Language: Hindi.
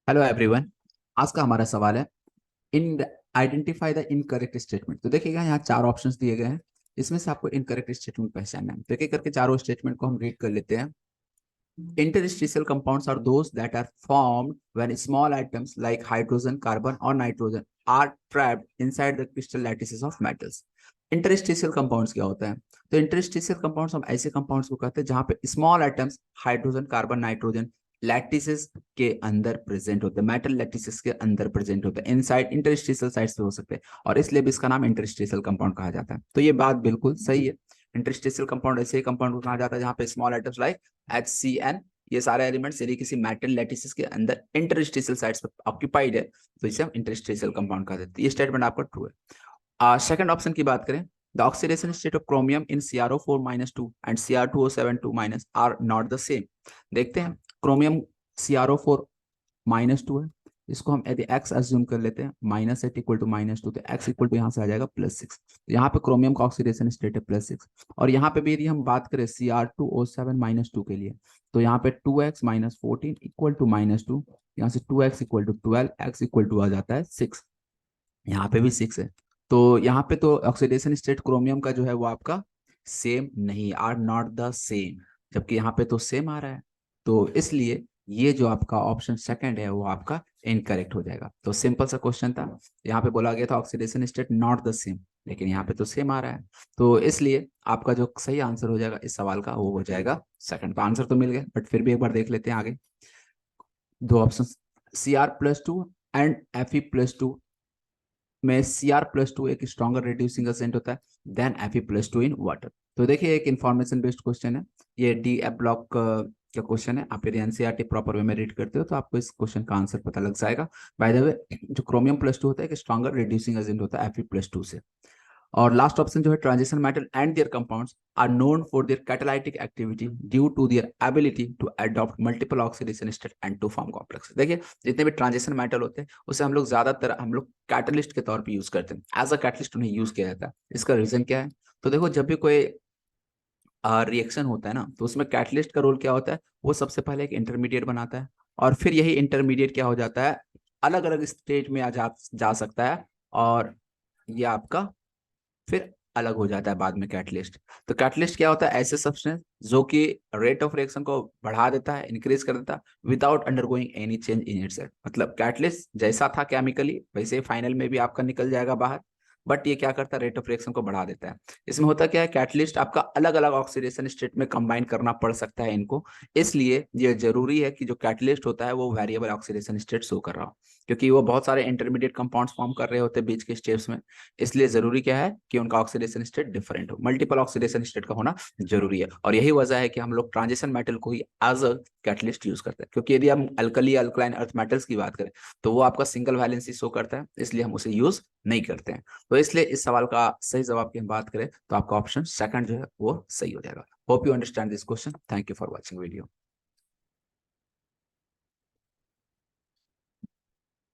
Hello everyone. आज का हमारा सवाल है इन आइडेंटिफाई द इनकरेक्ट स्टेटमेंट। तो देखिएगा यहाँ चार ऑप्शंस दिए गए हैं, इसमें से आपको इनकरेक्ट स्टेटमेंट पहचानना है। तो एक एक करके चारों स्टेटमेंट को हम रीड कर लेते हैं। Interstitial compounds are those that are formed when small atoms like hydrogen, carbon, or nitrogen are trapped inside the crystal lattices of metals. Interstitial compounds क्या होता है? तो इंटरस्टिशियल कंपाउंड्स हम ऐसे कंपाउंड्स को कहते हैं जहां पे small atoms hydrogen, carbon, nitrogen lattices के अंदर प्रेजेंट होते हैं, मेटल लैटिसेस के अंदर प्रेजेंट होते हैं, इनसाइड इंटरस्टिशियल साइड्स पे हो सकते हैं, और इसलिए भी इसका नाम इंटरस्टिशियल कंपाउंड कहा जाता है। तो ये बात बिल्कुल सही है। इंटरस्टिशियल कंपाउंड ऐसे कंपाउंड को कहा जाता है जहां पे स्मॉल एटम्स लाइक HCN, ये सारे एलिमेंट्स यदि किसी मेटल लैटिसेस के अंदर इंटरस्टिशियल साइट्स पर ऑक्यूपाइड है तो इसे हम इंटरस्टिशियल कंपाउंड कहा जाता है। ये स्टेटमेंट आपका ट्रू है। सेकंड ऑप्शन की बात करें, the oxidation state of chromium in CrO4-2 and Cr2O7-2- are not the same. देखते हैं, क्रोमियम CrO4-2 है, इसको हम यदि x अज्यूम कर लेते हैं, -8 इक्वल टू -2, तो x इक्वल टू यहाँ से आ जाएगा +6। यहाँ पे क्रोमियम का ऑक्सीडेशन स्टेट है +6, और यहाँ पे भी यदि हम बात करें Cr2O7-2 के लिए, तो यहाँ पे 2x - 14 इक्वल टू -2, यहाँ से 2x equal to 12, x equal to आ जाता है 6, यहाँ पे भी 6 है। तो यहाँ पे तो ऑक्सीडेशन स्टेट क्रोमियम का जो है वो आपका सेम नहीं, आर नॉट द सेम, जबकि यहाँ पे तो सेम आ रहा है। तो इसलिए ये जो आपका ऑप्शन सेकंड है वो आपका इनकरेक्ट हो जाएगा। तो सिंपल सा क्वेश्चन था, यहाँ पे बोला गया था oxidation state not the same, लेकिन यहाँ पे तो सेम आ रहा है। तो इसलिए आपका जो सही आंसर हो जाएगा इस सवाल का वो हो जाएगा सेकंड। आंसर तो मिल गया, बट फिर भी एक बार देख लेते हैं आगे दो ऑप्शन। Cr+2 एंड Fe+2 में Cr+2 एक स्ट्रॉन्गर रिड्यूसिंग एजेंट होता है देन Fe+2 इन वाटर। तो देखिए, एक इंफॉर्मेशन बेस्ड क्वेश्चन है, ये डी एफ ब्लॉक का क्वेश्चन है। आप यदि एनसीईआरटी प्रॉपर वे में रीड करते हो तो आपको इस क्वेश्चन का आंसर पता लग जाएगा। बाय द वे, जो क्रोमियम+2 होता है एक स्ट्रॉन्गर रिड्यूसिंग एजेंट होता है Fe+2 से। और लास्ट ऑप्शन जो है, transition metal and their compounds are known for their catalytic activity due to their ability to adopt multiple oxidation state and to form complex. देखिए, जितने भी ट्रांजिशन मेटल होते हैं उसे हम लोग ज्यादातर कैटलिस्ट के तौर पे यूज करते हैं, एज अ कैटलिस्ट उन्हें यूज किया जाता है। इसका रीजन क्या है? तो देखो, जब भी कोई रिएक्शन होता है ना, तो उसमें कैटलिस्ट का रोल क्या होता है? वो सबसे पहले एक इंटरमीडिएट बनाता है, और फिर यही इंटरमीडिएट क्या हो जाता है, अलग अलग स्टेज में जा सकता है, और ये आपका फिर अलग हो जाता है बाद में कैटलिस्ट। तो कैटलिस्ट क्या होता है? ऐसे सब्सटेंस जो कि रेट ऑफ रिएक्शन को बढ़ा देता है, इंक्रीज कर देता है without undergoing any change in itself. मतलब कैटलिस्ट जैसा था केमिकली वैसे फाइनल में भी आपका निकल जाएगा बाहर, बट ये क्या करता है? रेट ऑफ रिएक्शन को बढ़ा देता है। इसमें होता क्या है, कैटलिस्ट आपका अलग अलग ऑक्सीडेशन स्टेट में कंबाइन करना पड़ सकता है इनको, इसलिए ये जरूरी है कि जो कैटलिस्ट होता है वो वेरिएबल ऑक्सीडेशन स्टेट शो कर रहा हो, क्योंकि वो बहुत सारे इंटरमीडिएट कंपाउंड्स फॉर्म कर रहे होते हैं बीच के स्टेप्स में। इसलिए जरूरी क्या है कि उनका ऑक्सीडेशन स्टेट डिफरेंट हो, मल्टीपल ऑक्सीडेशन स्टेट का होना जरूरी है। और यही वजह है कि हम लोग ट्रांजिशन मेटल को ही एज अ कैटलिस्ट यूज करते हैं, क्योंकि यदि हम अल्कली अल्कलाइन अर्थ मेटल्स की बात करें तो वो आपका सिंगल वैलेंसी शो करता है, इसलिए हम उसे यूज नहीं करते हैं। तो इसलिए इस सवाल का सही जवाब की हम बात करें तो आपका ऑप्शन सेकंड जो है वो सही हो जाएगा। Hope you understand this question. Thank you for watching video.